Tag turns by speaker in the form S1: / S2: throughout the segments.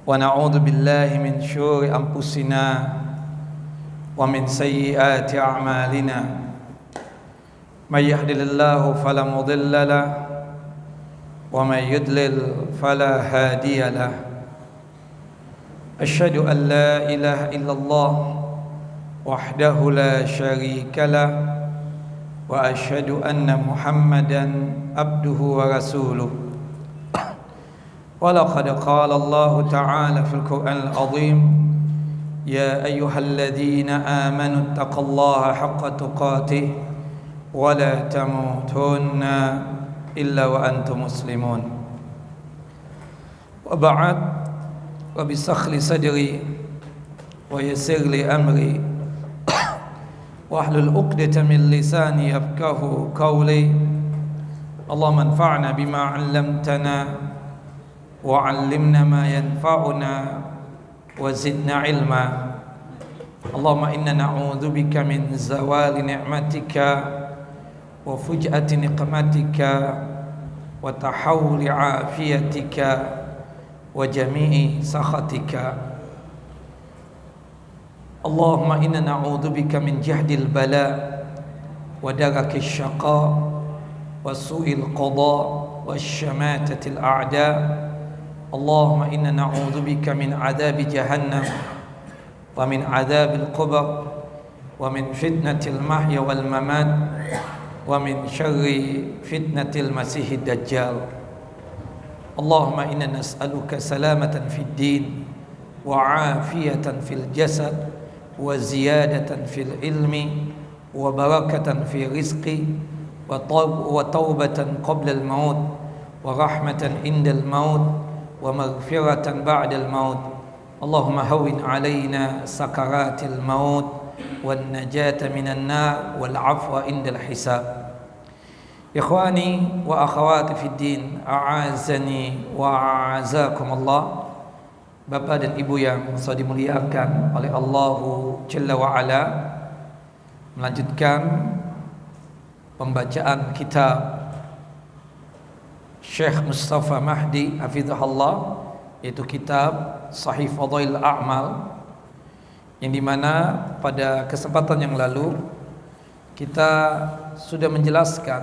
S1: ونعوذ بالله من شرور أنفسنا ومن سيئات أعمالنا من يهده الله فلا مضل له ومن يضلل فلا هادي له أشهد أن لا إله إلا الله وحده لا شريك له وأشهد أن محمدا عبده ورسوله ولقد قال الله تعالى في القرآن العظيم يا أيها الذين آمنوا اتقوا الله حق تقاته ولا تموتن إلا وأنتم مسلمون وبعد رب اشرح لي صدري ويسر لي أمري واحلل عقدة من لساني يفقهوا قولي اللهم انفعنا بما علمتنا وعلمنا ما ينفعنا وزدنا علما اللهم إنا نعوذ بك من زوال نعمتك وفجأة نقمتك وتحول عافيتك وجميع سخطك اللهم إنا نعوذ بك من جهد البلاء ودرك الشقاء وسوء القضاء والشماتة الأعداء اللهم إنا نعوذ بك من عذاب جهنم ومن عذاب القبر ومن فتنة المحيا والممات ومن شر فتنة المسيح الدجال اللهم إنا نسألك سلامة في الدين وعافية في الجسد وزيادة في العلم وبركة في الرزق وتوبة قبل الموت ورحمة عند الموت ومغفرة بعد الموت اللهم هون علينا سكرات الموت والنجاة من النار والعفو عند الحساب إخواني وأخواتي في الدين أعزني وأعزكم الله. Bapak dan Ibu yang saya dimuliakan oleh Allah Jalla wa'ala, melanjutkan pembacaan kitab Syekh Mustafa Mahdi hafizahullah, yaitu kitab Sahih Fadail A'mal, yang dimana pada kesempatan yang lalu kita sudah menjelaskan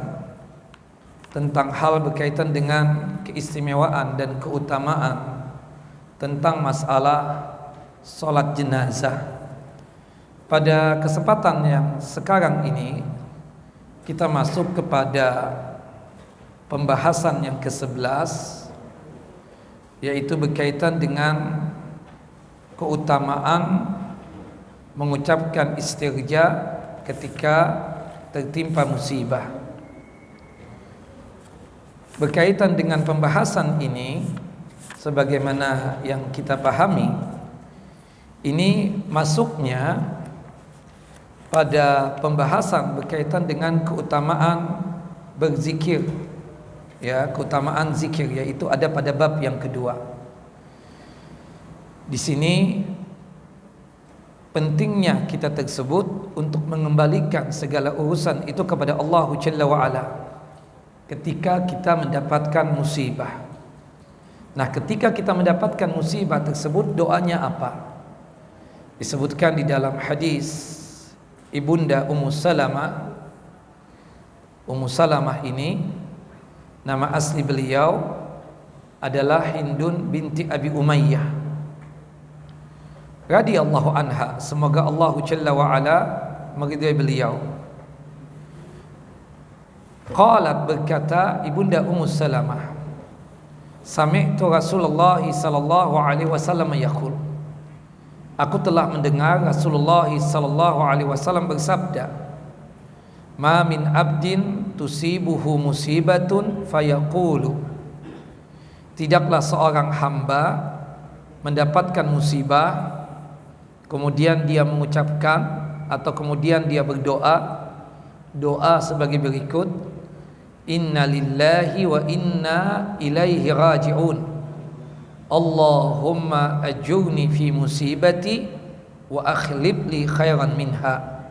S1: tentang hal berkaitan dengan keistimewaan dan keutamaan tentang masalah sholat jenazah. Pada kesempatan yang sekarang ini kita masuk kepada pembahasan yang ke-11, yaitu berkaitan dengan keutamaan mengucapkan istirja ketika tertimpa musibah. Berkaitan dengan pembahasan ini, sebagaimana yang kita pahami, ini masuknya pada pembahasan berkaitan dengan keutamaan berzikir, ya, keutamaan zikir, yaitu ada pada bab yang kedua. Di sini pentingnya kita tersebut untuk mengembalikan segala urusan itu kepada Allah Jalla wa'ala ketika kita mendapatkan musibah. Nah, ketika kita mendapatkan musibah tersebut, doanya apa? Disebutkan di dalam hadis Ibunda Ummu Salamah. Ummu Salamah ini nama asli beliau adalah Hindun binti Abi Umayyah radhiyallahu anha. Semoga Allah Jalla wa'ala meridai beliau. Qalat, berkata Ibunda Ummu Salamah, sami'tu Rasulullah sallallahu alaihi wasallam yaqul, aku telah mendengar Rasulullah sallallahu alaihi wasallam bersabda, ma min abdin tusibuhu musibatun fayaqulu, tidaklah seorang hamba mendapatkan musibah kemudian dia mengucapkan atau kemudian dia berdoa doa sebagai berikut, inna lillahi wa inna ilaihi raji'un, Allahumma ajurni fi musibati wa akhlib li khairan minha.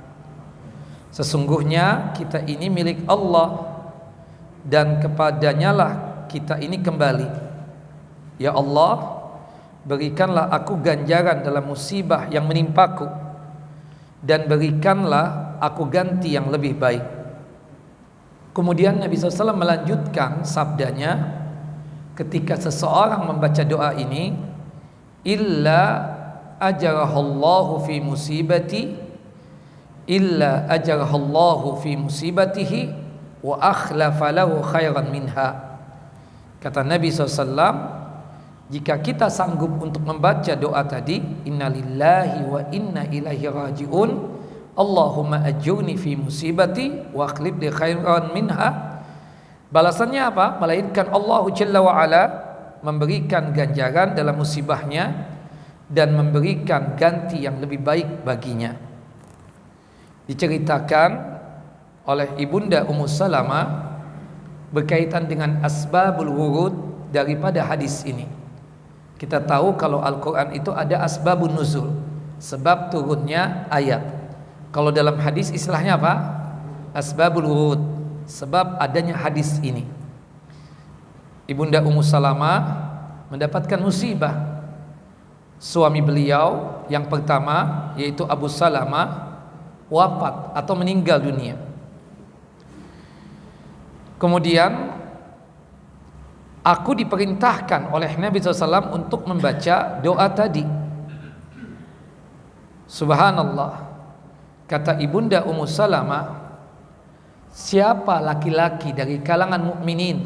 S1: Sesungguhnya kita ini milik Allah dan kepadanya lah kita ini kembali. Ya Allah, berikanlah aku ganjaran dalam musibah yang menimpaku, dan berikanlah aku ganti yang lebih baik. Kemudian Nabi SAW melanjutkan sabdanya ketika seseorang membaca doa ini, illa ajarahallahu fi musibati, illa ajarahallahu fi musibatihi wa akhlafa lahu khairan minha. Kata Nabi SAW, jika kita sanggup untuk membaca doa tadi, innalillahi wa inna ilaihi raji'un, Allahumma ajurni fi musibati wa akhlif li khairan minha, balasannya apa? Melainkan Allah Jalla wa Ala memberikan ganjaran dalam musibahnya dan memberikan ganti yang lebih baik baginya. Diceritakan oleh Ibunda Ummu Salamah berkaitan dengan asbabul wurud daripada hadis ini. Kita tahu kalau Al-Quran itu ada asbabun nuzul, sebab turunnya ayat. Kalau dalam hadis istilahnya apa? Asbabul wurud, sebab adanya hadis ini. Ibunda Ummu Salamah mendapatkan musibah. Suami beliau yang pertama, yaitu Abu Salamah, wafat atau meninggal dunia. Kemudian aku diperintahkan oleh Nabi SAW untuk membaca doa tadi. Subhanallah, kata Ibunda Ummu Salamah, siapa laki-laki dari kalangan mukminin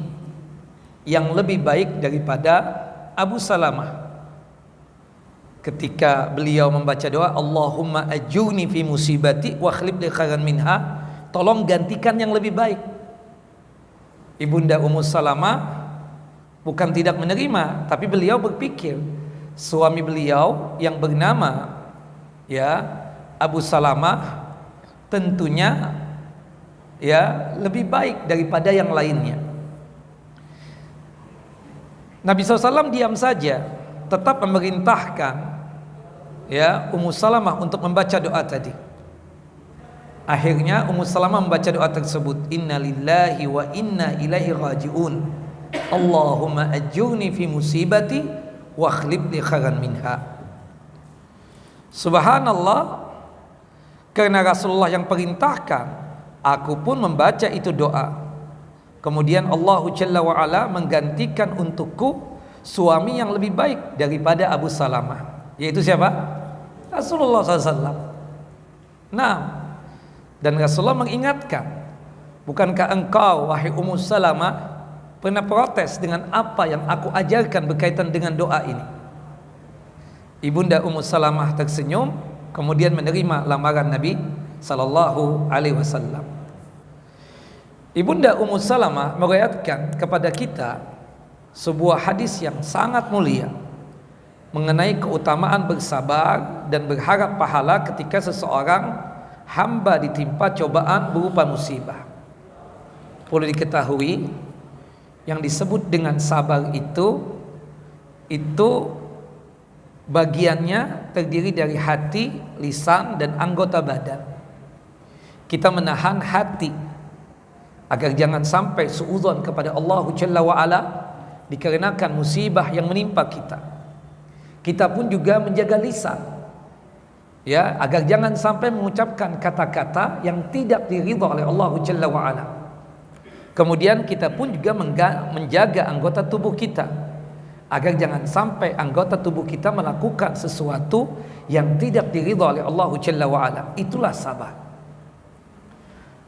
S1: yang lebih baik daripada Abu Salamah? Ketika beliau membaca doa, Allahumma ajurni fi musibati wa akhlif li khairan minha, tolong gantikan yang lebih baik. Ibunda Ummu Salamah bukan tidak menerima, tapi beliau berpikir suami beliau yang bernama Abu Salamah tentunya lebih baik daripada yang lainnya. Nabi SAW diam saja, tetap memerintahkan Ummu Salamah untuk membaca doa tadi. Akhirnya Ummu Salamah membaca doa tersebut, innalillahi wa inna ilaihi raji'un, Allahumma ajurni fi musibati wa akhlif li khairan minha. Subhanallah, karena Rasulullah yang perintahkan, aku pun membaca itu doa. Kemudian Allah Jalla wa Ala menggantikan untukku suami yang lebih baik daripada Abu Salamah, yaitu siapa? Rasulullah SAW. Nah, dan Rasulullah mengingatkan, bukankah engkau wahai Ummu Salamah pernah protes dengan apa yang aku ajarkan berkaitan dengan doa ini? Ibunda Ummu Salamah tersenyum, kemudian menerima lamaran Nabi sallallahu alaihi wasallam. Ibunda Ummu Salamah meriwayatkan kepada kita sebuah hadis yang sangat mulia mengenai keutamaan bersabar dan berharap pahala ketika seseorang hamba ditimpa cobaan berupa musibah. Perlu diketahui, yang disebut dengan sabar itu bagiannya terdiri dari hati, lisan, dan anggota badan. Kita menahan hati agar jangan sampai suudzon kepada Allah Jalla wa Ala dikarenakan musibah yang menimpa kita. Kita pun juga menjaga lisan, agar jangan sampai mengucapkan kata-kata yang tidak diridha oleh Allah Jalla wa Ala. Kemudian kita pun juga menjaga anggota tubuh kita agar jangan sampai anggota tubuh kita melakukan sesuatu yang tidak diridha oleh Allah Jalla wa Ala. Itulah sabar.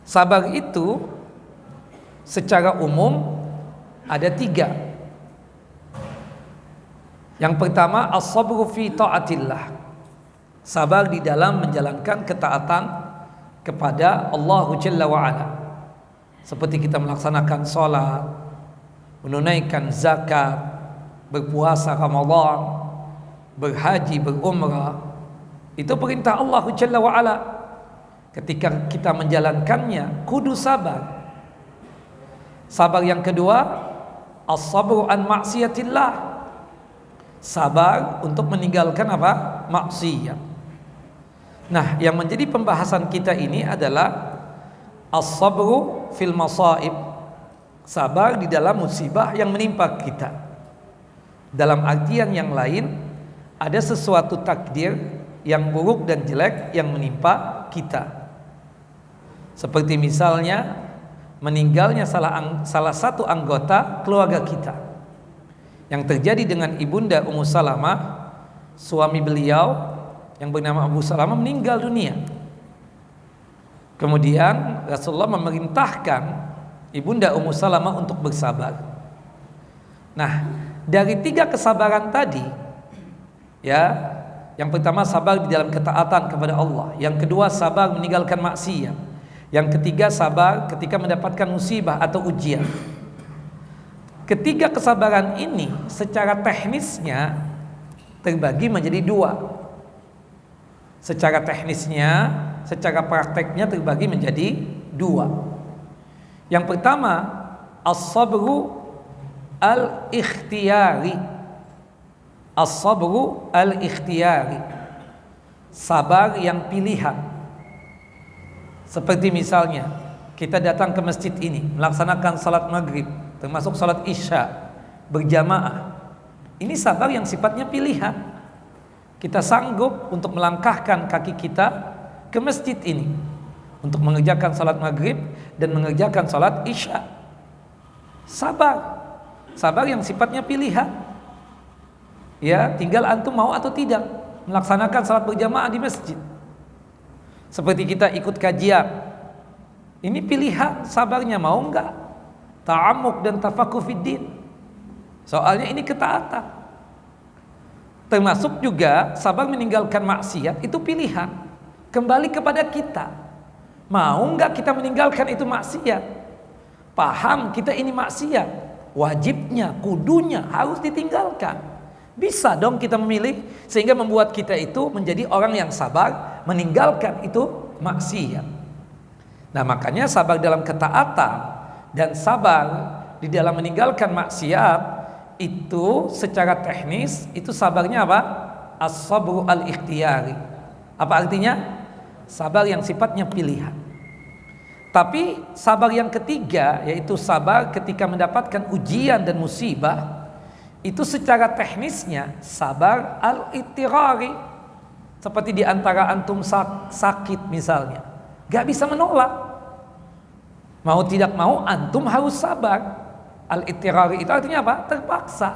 S1: Sabar itu secara umum ada 3. Yang pertama, as-sabru fi ta'atillah, sabar di dalam menjalankan ketaatan kepada Allah Jalla wa Ala, seperti kita melaksanakan sholat, menunaikan zakat, berpuasa Ramadan, berhaji, berumrah. Itu perintah Allah Jalla wa Ala. Ketika kita menjalankannya, kudu sabar. Sabar yang kedua, as-sabru an maksiatillah, sabar untuk meninggalkan apa? Maksiat. Nah, yang menjadi pembahasan kita ini adalah as-sabru fil masaib, sabar di dalam musibah yang menimpa kita. Dalam artian yang lain, ada sesuatu takdir yang buruk dan jelek yang menimpa kita. Seperti misalnya meninggalnya salah satu anggota keluarga kita. Yang terjadi dengan ibunda Ummu Salamah, suami beliau yang bernama Abu Salamah meninggal dunia. Kemudian Rasulullah memerintahkan ibunda Ummu Salamah untuk bersabar. Nah, dari 3 kesabaran tadi, ya, yang pertama sabar di dalam ketaatan kepada Allah, yang kedua sabar meninggalkan maksiat, yang ketiga sabar ketika mendapatkan musibah atau ujian. Ketiga kesabaran ini secara teknisnya terbagi menjadi 2. Secara teknisnya, secara prakteknya terbagi menjadi 2. Yang pertama, as-sabru al-ikhtiyari. As-sabru al-ikhtiyari, sabar yang pilihan. Seperti misalnya kita datang ke masjid ini melaksanakan salat maghrib, termasuk salat isya berjamaah. Ini sabar yang sifatnya pilihan. Kita sanggup untuk melangkahkan kaki kita ke masjid ini untuk mengerjakan salat maghrib dan mengerjakan salat isya. Sabar yang sifatnya pilihan. Ya, tinggal antum mau atau tidak melaksanakan salat berjamaah di masjid. Seperti kita ikut kajian, ini pilihan, sabarnya mau enggak, ta'amuk dan tafakuh fiddin. Soalnya ini ketaatan. Termasuk juga sabar meninggalkan maksiat, itu pilihan, kembali kepada kita. Mau enggak kita meninggalkan itu maksiat? Paham kita ini maksiat, wajibnya, kudunya harus ditinggalkan. Bisa dong kita memilih, sehingga membuat kita itu menjadi orang yang sabar meninggalkan itu maksiat. Nah, makanya sabar dalam ketaatan dan sabar di dalam meninggalkan maksiat itu secara teknis itu sabarnya apa? As-sabru al-ikhtiyari. Apa artinya? Sabar yang sifatnya pilihan. Tapi sabar yang ketiga, yaitu sabar ketika mendapatkan ujian dan musibah, itu secara teknisnya sabar al-ittirari. Seperti di antara antum sakit misalnya, gak bisa menolak, mau tidak mau antum harus sabar. Al-ittirari itu artinya apa? Terpaksa.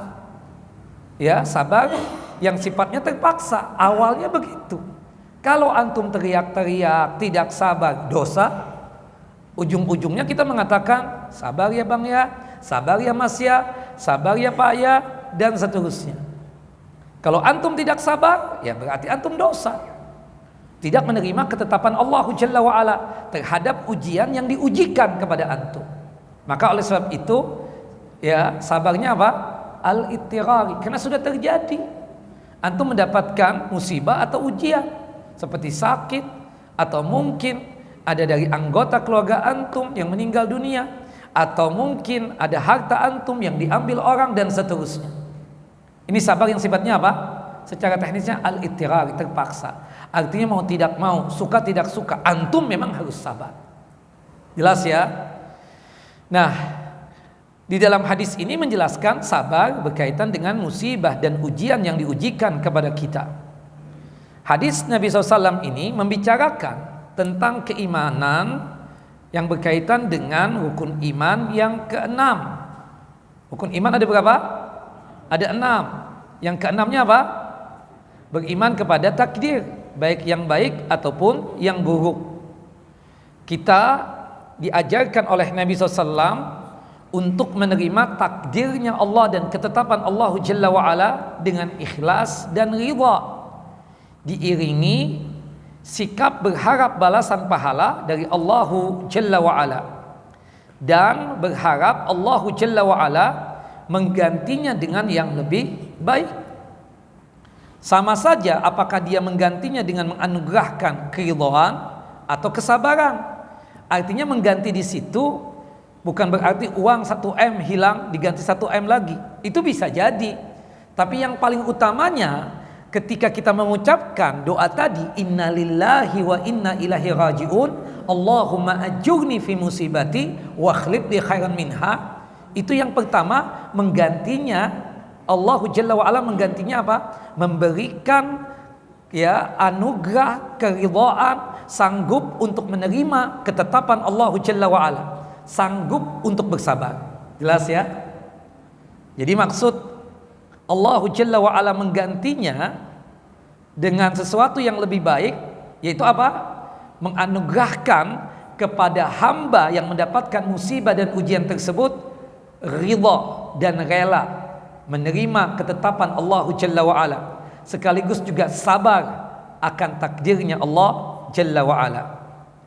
S1: Ya, sabar yang sifatnya terpaksa. Awalnya begitu. Kalau antum teriak-teriak, tidak sabar, dosa. Ujung-ujungnya kita mengatakan sabar ya bang ya, sabar ya mas ya, sabar ya pak ya, dan seterusnya. Kalau antum tidak sabar, ya berarti antum dosa. Tidak menerima ketetapan Allah Jalla wa'ala terhadap ujian yang diujikan kepada antum. Maka oleh sebab itu, ya sabarnya apa? Al-ittirari, karena sudah terjadi. Antum mendapatkan musibah atau ujian seperti sakit, atau mungkin ada dari anggota keluarga antum yang meninggal dunia, atau mungkin ada harta antum yang diambil orang, dan seterusnya. Ini sabar yang sifatnya apa? Secara teknisnya al-ittirari, terpaksa. Artinya mau tidak mau, suka tidak suka, antum memang harus sabar. Jelas ya? Nah, di dalam hadis ini menjelaskan sabar berkaitan dengan musibah dan ujian yang diujikan kepada kita. Hadis Nabi SAW ini membicarakan tentang keimanan yang berkaitan dengan rukun iman yang ke-6. Rukun iman ada berapa? Ada 6. Yang ke-6-nya apa? Beriman kepada takdir, baik yang baik ataupun yang buruk. Kita diajarkan oleh Nabi SAW untuk menerima takdirnya Allah dan ketetapan Allah Jalla wa'ala dengan ikhlas dan ridha, diiringi sikap berharap balasan pahala dari Allah Jalla wa'ala, dan berharap Allah Jalla wa'ala menggantinya dengan yang lebih baik. Sama saja apakah dia menggantinya dengan menganugerahkan keridhaan atau kesabaran. Artinya mengganti di situ bukan berarti uang 1M hilang diganti 1M lagi. Itu bisa jadi. Tapi yang paling utamanya ketika kita mengucapkan doa tadi, inna lillahi wa inna ilaihi raji'un, Allahumma ajurni fi musibati wa akhlif li khairan minha. Itu yang pertama, menggantinya Allah Jalla wa Ala menggantinya apa? Memberikan ya anugerah keridhaan, sanggup untuk menerima ketetapan Allah Jalla wa Ala, sanggup untuk bersabar. Jelas ya? Jadi maksud Allah Jalla wa Ala menggantinya dengan sesuatu yang lebih baik, yaitu apa? Menganugerahkan kepada hamba yang mendapatkan musibah dan ujian tersebut ridha dan rela menerima ketetapan Allah Jalla wa Ala, sekaligus juga sabar akan takdirnya Allah Jalla wa Ala.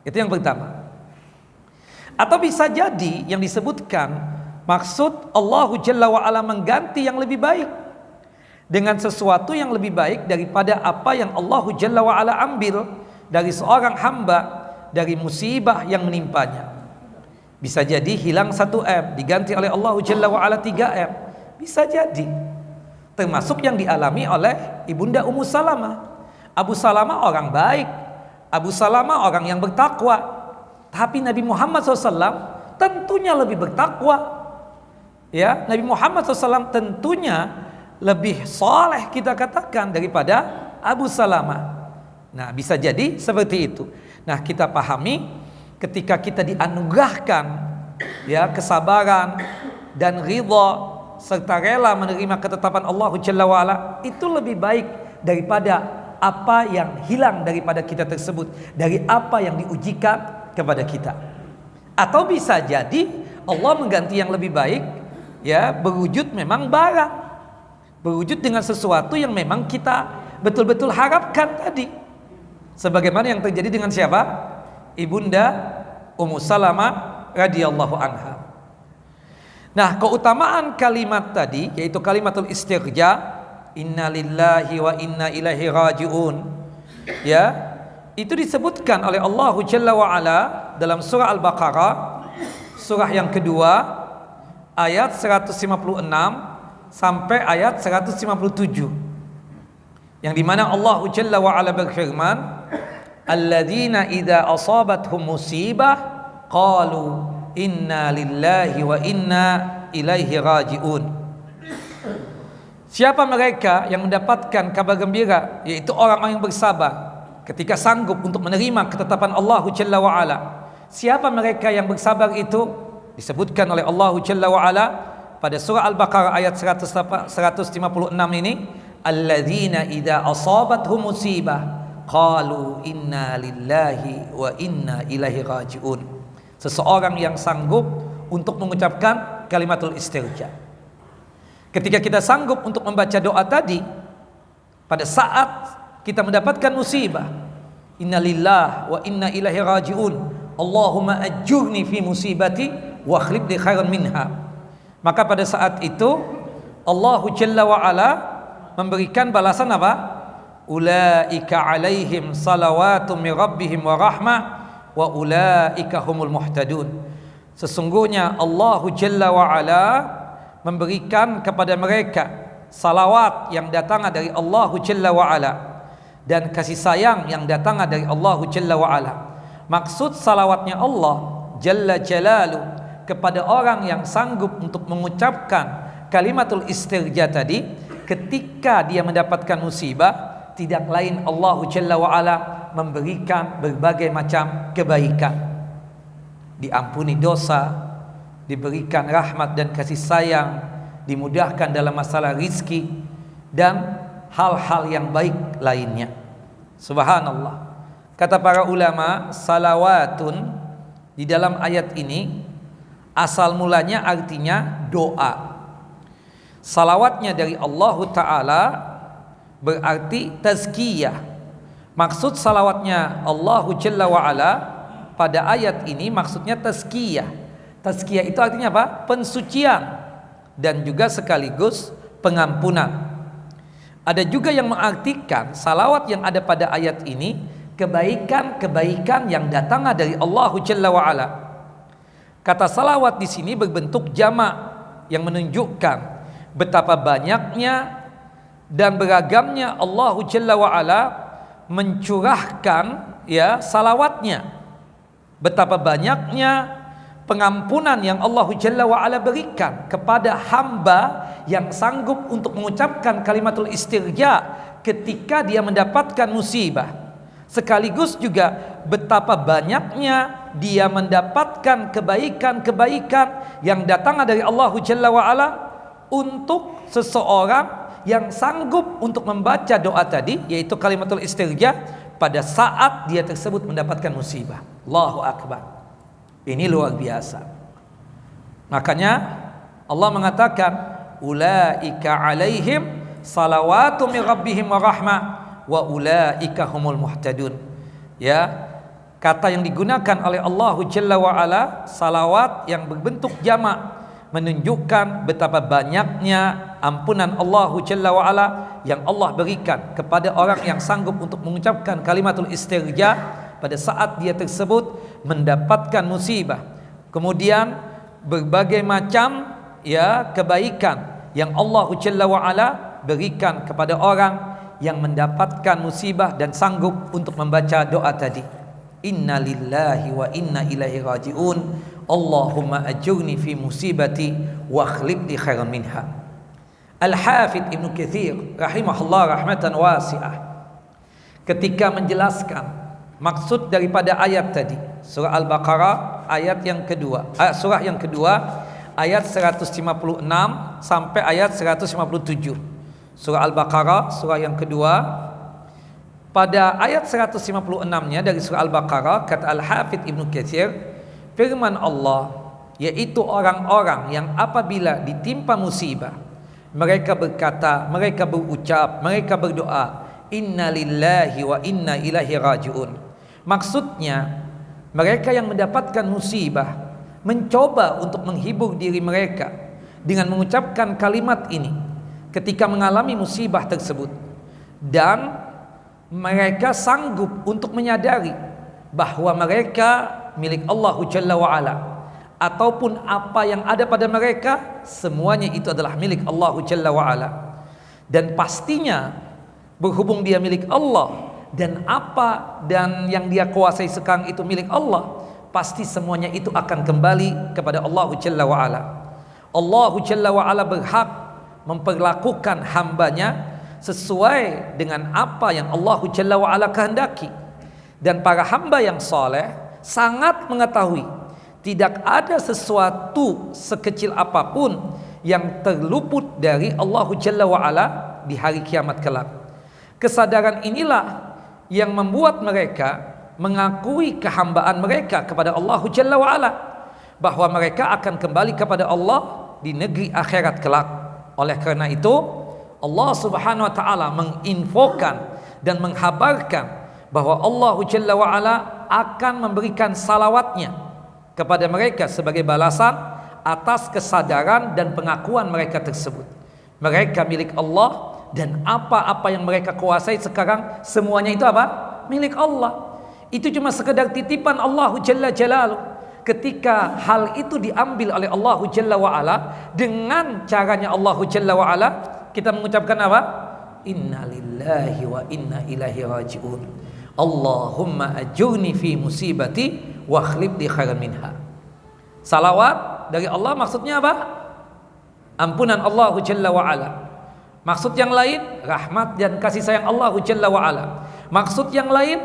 S1: Itu yang pertama. Atau bisa jadi yang disebutkan maksud Allah Jalla wa Ala mengganti yang lebih baik dengan sesuatu yang lebih baik daripada apa yang Allah Jalla wa Ala ambil dari seorang hamba dari musibah yang menimpanya. Bisa jadi hilang 1M diganti oleh Allah Jalla wa Ala 3M. Bisa jadi. Termasuk yang dialami oleh Ibunda Ummu Salamah. Abu Salamah orang baik, Abu Salamah orang yang bertakwa, tapi Nabi Muhammad SAW tentunya lebih bertakwa. Ya, Nabi Muhammad SAW tentunya lebih soleh kita katakan daripada Abu Salamah. Nah, bisa jadi seperti itu. Nah, kita pahami ketika kita dianugerahkan ya kesabaran dan ridha serta rela menerima ketetapan Allah Jalla wa Ala, itu lebih baik daripada apa yang hilang daripada kita tersebut, dari apa yang diujikan kepada kita. Atau bisa jadi Allah mengganti yang lebih baik ya berwujud memang barang, berwujud dengan sesuatu yang memang kita betul-betul harapkan tadi. Sebagaimana yang terjadi dengan siapa? Ibunda Ummu Salamah radhiyallahu anha. Nah, keutamaan kalimat tadi yaitu kalimatul istirja, inna lillahi wa inna ilaihi raji'un. Ya, itu disebutkan oleh Allah Jalla wa Ala dalam surah Al-Baqarah, surah yang kedua, ayat 156 sampai ayat 157. Yang dimana Allah Jalla wa Ala berfirman, alladzina idza asabathum musibah qalu inna lillahi wa inna ilaihi raji'un. Siapa mereka yang mendapatkan kabar gembira, yaitu orang-orang yang bersabar ketika sanggup untuk menerima ketetapan Allah Jalla wa Ala. Siapa mereka yang bersabar itu? Disebutkan oleh Allah Jalla wa Ala pada surah Al-Baqarah ayat 156 ini, alladzina idza asabathum musibah qalu inna lillahi wa inna ilaihi raji'un. Seseorang yang sanggup untuk mengucapkan kalimatul istirja. Ketika kita sanggup untuk membaca doa tadi pada saat kita mendapatkan musibah, inna lillahi wa inna ilaihi raji'un, Allahumma ajurni fi musibati wa akhlif li khairan minha. Maka pada saat itu Allah Jalla wa Ala memberikan balasan apa? Ulaika alaihim salawatun min rabbihim wa rahmah wa ulaika humul muhtadun. Sesungguhnya Allah Jalla wa Ala memberikan kepada mereka salawat yang datang dari Allah Jalla wa Ala dan kasih sayang yang datang dari Allah Jalla wa Ala. Maksud salawatnya Allah Jalla Jalalu kepada orang yang sanggup untuk mengucapkan kalimatul istirja tadi ketika dia mendapatkan musibah, tidak lain Allah Jalla wa Ala memberikan berbagai macam kebaikan, diampuni dosa, diberikan rahmat dan kasih sayang, dimudahkan dalam masalah rizki dan hal-hal yang baik lainnya. Subhanallah. Kata para ulama, salawatun di dalam ayat ini asal mulanya artinya doa. Salawatnya dari Allah Ta'ala berarti tazkiyah. Maksud salawatnya Allah Jalla wa Ala pada ayat ini maksudnya tazkiyah. Tazkiyah itu artinya apa? Pensucian dan juga sekaligus pengampunan. Ada juga yang mengartikan salawat yang ada pada ayat ini kebaikan-kebaikan yang datang dari Allah Jalla wa Ala. Kata salawat di sini berbentuk jamak yang menunjukkan betapa banyaknya dan beragamnya Allah Jalla wa Ala mencurahkan ya salawatnya. Betapa banyaknya pengampunan yang Allah Jalla wa Ala berikan kepada hamba yang sanggup untuk mengucapkan kalimatul istirja ketika dia mendapatkan musibah. Sekaligus juga betapa banyaknya dia mendapatkan kebaikan-kebaikan yang datang dari Allah Jalla wa Ala untuk seseorang yang sanggup untuk membaca doa tadi, yaitu kalimatul istirja, pada saat dia tersebut mendapatkan musibah. Allahu Akbar. Ini luar biasa. Makanya Allah mengatakan, ulaika alaihim salawatu min rabbihim wa rahmah wa ulaika humul muhtadun. Ya, kata yang digunakan oleh Allah Jalla wa Ala, salawat yang berbentuk jamak, menunjukkan betapa banyaknya ampunan Allah Jalla wa Ala yang Allah berikan kepada orang yang sanggup untuk mengucapkan kalimatul istirja pada saat dia tersebut mendapatkan musibah. Kemudian berbagai macam kebaikan yang Allah Jalla wa Ala berikan kepada orang yang mendapatkan musibah dan sanggup untuk membaca doa tadi. Inna lillahi wa inna ilaihi raji'un. Allahumma ajurni fi musibati wa akhlif li khairan minha. Al-Hafidh Ibnu Katsir rahimahullah rahmatan wasi'ah ketika menjelaskan maksud daripada ayat tadi, surah Al-Baqarah ayat yang kedua, surah yang kedua ayat 156 sampai ayat 157. Surah Al-Baqarah surah yang kedua, pada ayat 156-nya dari surah Al-Baqarah, kata Al-Hafidh Ibnu Katsir, firman Allah, yaitu orang-orang yang apabila ditimpa musibah, mereka berkata, mereka berucap, mereka berdoa, inna lillahi wa inna ilaihi raji'un. Maksudnya, mereka yang mendapatkan musibah mencoba untuk menghibur diri mereka dengan mengucapkan kalimat ini ketika mengalami musibah tersebut, dan mereka sanggup untuk menyadari bahwa mereka milik Allah Jalla wa Ala, ataupun apa yang ada pada mereka semuanya itu adalah milik Allah Jalla wa Ala. Dan pastinya berhubung dia milik Allah, dan apa dan yang dia kuasai sekarang itu milik Allah, pasti semuanya itu akan kembali kepada Allah Jalla wa Ala. Allah Jalla wa Ala berhak memperlakukan hambanya sesuai dengan apa yang Allah Jalla wa Ala kehendaki. Dan para hamba yang soleh sangat mengetahui tidak ada sesuatu sekecil apapun yang terluput dari Allah Jalla wa Ala di hari kiamat kelak. Kesadaran inilah yang membuat mereka mengakui kehambaan mereka kepada Allah Jalla wa Ala, bahwa mereka akan kembali kepada Allah di negeri akhirat kelak. Oleh karena itu Allah Subhanahu wa taala menginfokan dan menghabarkan bahwa Allah Jalla wa Ala akan memberikan salawatnya kepada mereka sebagai balasan atas kesadaran dan pengakuan mereka tersebut. Mereka milik Allah, dan apa-apa yang mereka kuasai sekarang semuanya itu apa? Milik Allah. Itu cuma sekedar titipan Allah Jalla Jalaluh. Ketika hal itu diambil oleh Allah Jalla wa Ala dengan caranya Allah Jalla wa Ala, kita mengucapkan apa? Inna lillahi wa inna ilaihi raji'un. Allahumma ajurni fi musibati wa akhlif li khairan minha. Salawat dari Allah maksudnya apa? Ampunan Allah Jalla wa Ala. Maksud yang lain, rahmat dan kasih sayang Allah Jalla wa Ala. Maksud yang lain,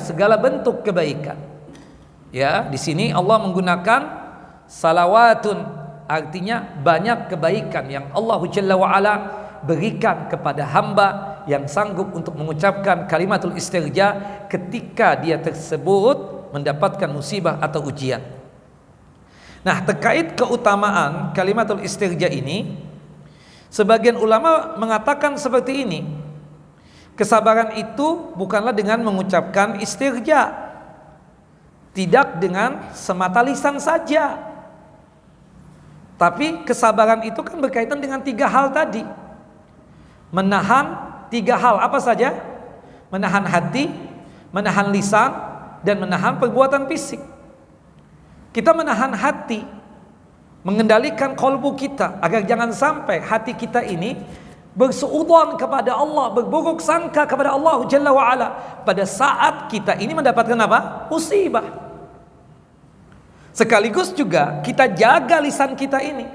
S1: segala bentuk kebaikan. Di sini Allah menggunakan salawatun, artinya banyak kebaikan yang Allah Jalla wa Ala berikan kepada hamba yang sanggup untuk mengucapkan kalimatul istirja ketika dia tersebut mendapatkan musibah atau ujian. Nah, terkait keutamaan kalimatul istirja ini, sebagian ulama mengatakan seperti ini. Kesabaran itu bukanlah dengan mengucapkan istirja, tidak dengan semata lisan saja, tapi kesabaran itu kan berkaitan dengan 3 hal tadi. Menahan 3 hal, apa saja? Menahan hati, menahan lisan, dan menahan perbuatan fisik. Kita menahan hati, mengendalikan kolbu kita agar jangan sampai hati kita ini bersuudzon kepada Allah, berburuk sangka kepada Allah Jalla wa Ala pada saat kita ini mendapatkan apa? Musibah. Sekaligus juga kita jaga lisan kita ini.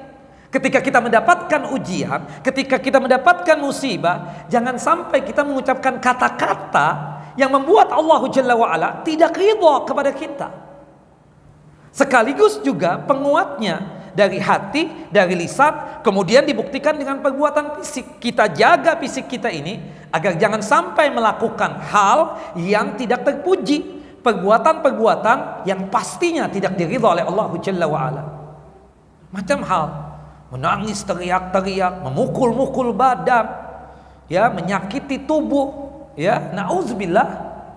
S1: Ketika kita mendapatkan ujian, ketika kita mendapatkan musibah, jangan sampai kita mengucapkan kata-kata yang membuat Allah Jalla wa'ala tidak ridha kepada kita. Sekaligus juga penguatnya dari hati, dari lisan, kemudian dibuktikan dengan perbuatan fisik. Kita jaga fisik kita ini agar jangan sampai melakukan hal yang tidak terpuji, perbuatan-perbuatan yang pastinya tidak diridha oleh Allah Jalla wa'ala. Macam hal menangis, teriak-teriak, memukul-mukul badan, ya, menyakiti tubuh, ya, na'udzubillah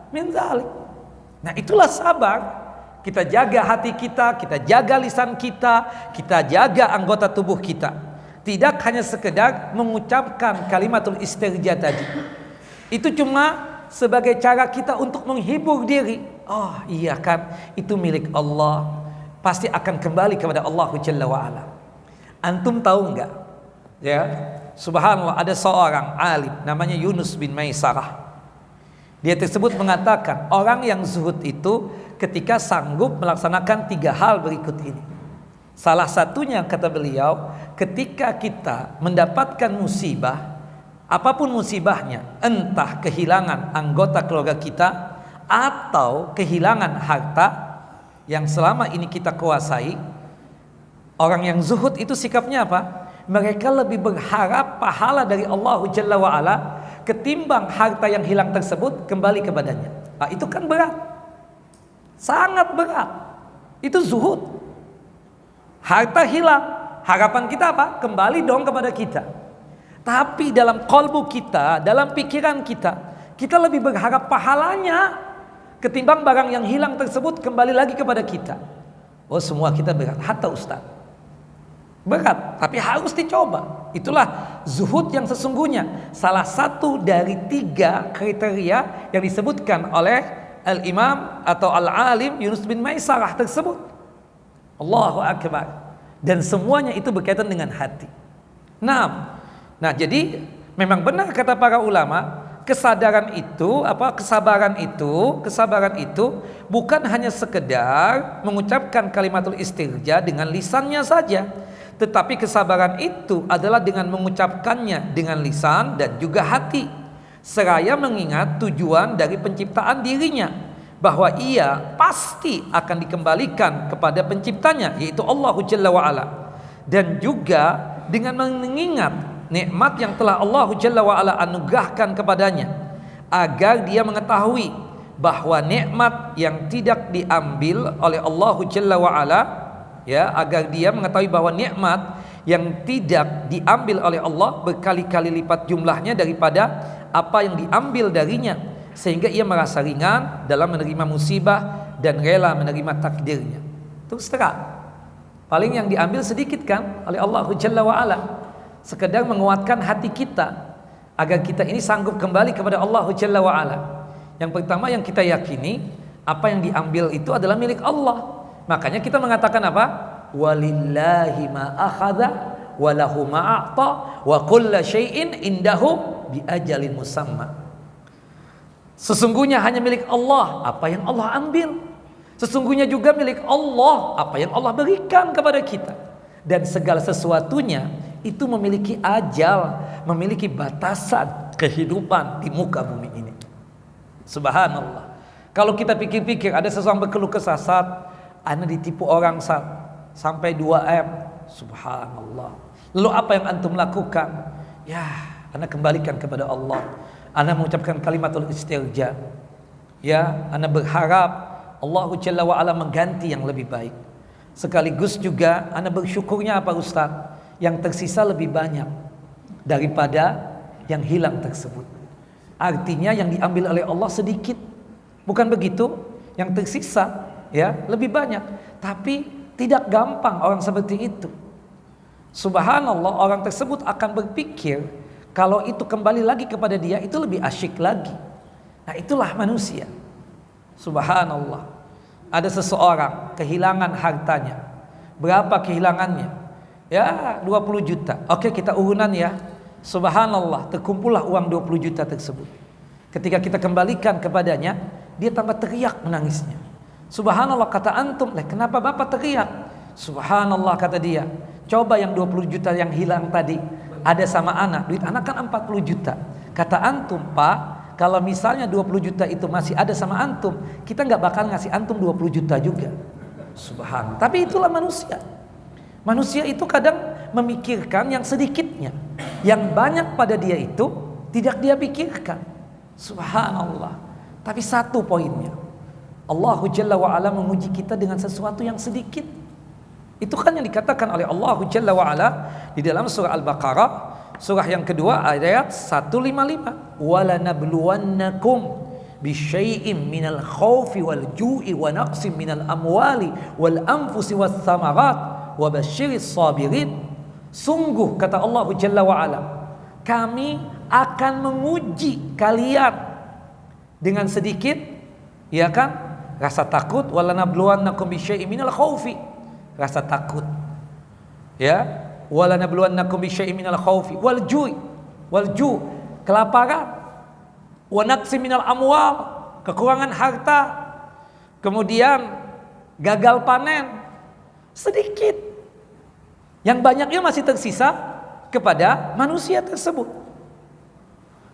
S1: min dzalik. Nah, itulah sabar. Kita jaga hati kita jaga lisan kita jaga anggota tubuh kita. Tidak hanya sekedar mengucapkan kalimatul istirja tadi. Itu cuma sebagai cara kita untuk menghibur diri. Oh iya kan, itu milik Allah, pasti akan kembali kepada Allah Jalla wa'ala. Antum tahu enggak? Ya, subhanallah, ada seorang alim namanya Yunus bin Maisarah. Dia tersebut mengatakan orang yang zuhud itu ketika sanggup melaksanakan 3 hal berikut ini. Salah satunya, kata beliau, ketika kita mendapatkan musibah, apapun musibahnya, entah kehilangan anggota keluarga kita atau kehilangan harta yang selama ini kita kuasai, orang yang zuhud itu sikapnya apa? Mereka lebih berharap pahala dari Allah Jalla wa'ala ketimbang harta yang hilang tersebut kembali kepadanya. Nah, itu kan berat, sangat berat. Itu zuhud. Harta hilang, harapan kita apa? Kembali dong kepada kita. Tapi dalam qalbu kita, dalam pikiran kita, kita lebih berharap pahalanya ketimbang barang yang hilang tersebut kembali lagi kepada kita. Oh, semua kita berat, hatta ustaz. Berat, tapi harus dicoba. Itulah zuhud yang sesungguhnya. Salah satu dari 3 kriteria yang disebutkan oleh Al-Imam atau Al-Alim Yunus bin Maisarah tersebut. Allahu Akbar. Dan semuanya itu berkaitan dengan hati. Nah, jadi memang benar kata para ulama, kesabaran itu bukan hanya sekedar mengucapkan kalimatul istirja dengan lisannya saja, tetapi kesabaran itu adalah dengan mengucapkannya dengan lisan dan juga hati, seraya mengingat tujuan dari penciptaan dirinya, bahwa ia pasti akan dikembalikan kepada penciptanya, yaitu Allah Jalla wa'ala, dan juga dengan mengingat nikmat yang telah Allah Jalla wa'ala anugerahkan kepadanya, agar dia mengetahui bahwa nikmat yang tidak diambil oleh Allah Jalla wa'ala, ya, agar dia mengetahui bahwa nikmat yang tidak diambil oleh Allah berkali-kali lipat jumlahnya daripada apa yang diambil darinya, sehingga ia merasa ringan dalam menerima musibah dan rela menerima takdirnya. Terus terang, paling yang diambil sedikit kan oleh Allah Jalla wa'ala, sekedar menguatkan hati kita agar kita ini sanggup kembali kepada Allah Jalla wa'ala. Yang pertama yang kita yakini, apa yang diambil itu adalah milik Allah. Makanya kita mengatakan apa? Walillahi ma akhadha wa lahu ma a'ta wa kullu syai'in indahu bi ajalin musamma. Sesungguhnya hanya milik Allah apa yang Allah ambil. Sesungguhnya juga milik Allah apa yang Allah berikan kepada kita. Dan segala sesuatunya itu memiliki ajal, memiliki batasan kehidupan di muka bumi ini. Subhanallah. Kalau kita pikir-pikir, ada seseorang berkeluh kesah, ana ditipu orang sampai 2M. Subhanallah. Lalu apa yang antum lakukan? Ya, ana kembalikan kepada Allah. Ana mengucapkan kalimatul istirja. Ya, ana berharap Allah Jalla wa'ala mengganti yang lebih baik. Sekaligus juga ana bersyukurnya apa Ustaz? Yang tersisa lebih banyak daripada yang hilang tersebut. Artinya yang diambil oleh Allah sedikit. Bukan begitu? Yang tersisa ya lebih banyak. Tapi tidak gampang orang seperti itu. Subhanallah, orang tersebut akan berpikir kalau itu kembali lagi kepada dia itu lebih asyik lagi. Nah, itulah manusia. Subhanallah. Ada seseorang kehilangan hartanya. Berapa kehilangannya? Ya 20 juta. Oke, kita urunan ya. Subhanallah, terkumpullah uang 20 juta tersebut. Ketika kita kembalikan kepadanya, dia tambah teriak menangisnya. Subhanallah kata antum, kenapa bapak teriak? Subhanallah kata dia. Coba yang 20 juta yang hilang tadi ada sama anak, duit anak kan 40 juta. Kata antum, Pak, kalau misalnya 20 juta itu masih ada sama antum, kita nggak bakal ngasih antum 20 juta juga. Subhanallah. Tapi itulah manusia. Manusia itu kadang memikirkan yang sedikitnya, yang banyak pada dia itu tidak dia pikirkan. Subhanallah. Tapi satu poinnya, Allah Jalla wa'ala menguji kita dengan sesuatu yang sedikit. Itu kan yang dikatakan oleh Allah Jalla wa'ala di dalam surah Al-Baqarah, surah yang kedua ayat 155. وَلَنَبْلُوَنَّكُمْ بِشَيْءٍ مِنَ الْخَوْفِ وَالْجُوءِ وَنَقْصٍ مِنَ الْأَمْوَالِ وَالْأَنْفُسِ وَالثَّمَرَاتِ وَبَشِّرِ الصَّابِرِينَ. Sungguh kata Allah Jalla wa'ala, kami akan menguji kalian dengan sedikit, ya kan? Rasa takut. وَلَنَبْلُوَنَّكُمْ بِشَيْءٍ مِنَ الْخَوْفِ, rasa takut, ya. وَلَنَبْلُوَنَّكُمْ بِشَيْءٍ مِنَ الْخَوْفِ وَالْجُوءِ, kelaparan. وَنَقْصٍ مِنَ الْأَمْوَالِ, kekurangan harta. Kemudian gagal panen. Sedikit. Yang banyaknya masih tersisa kepada manusia tersebut.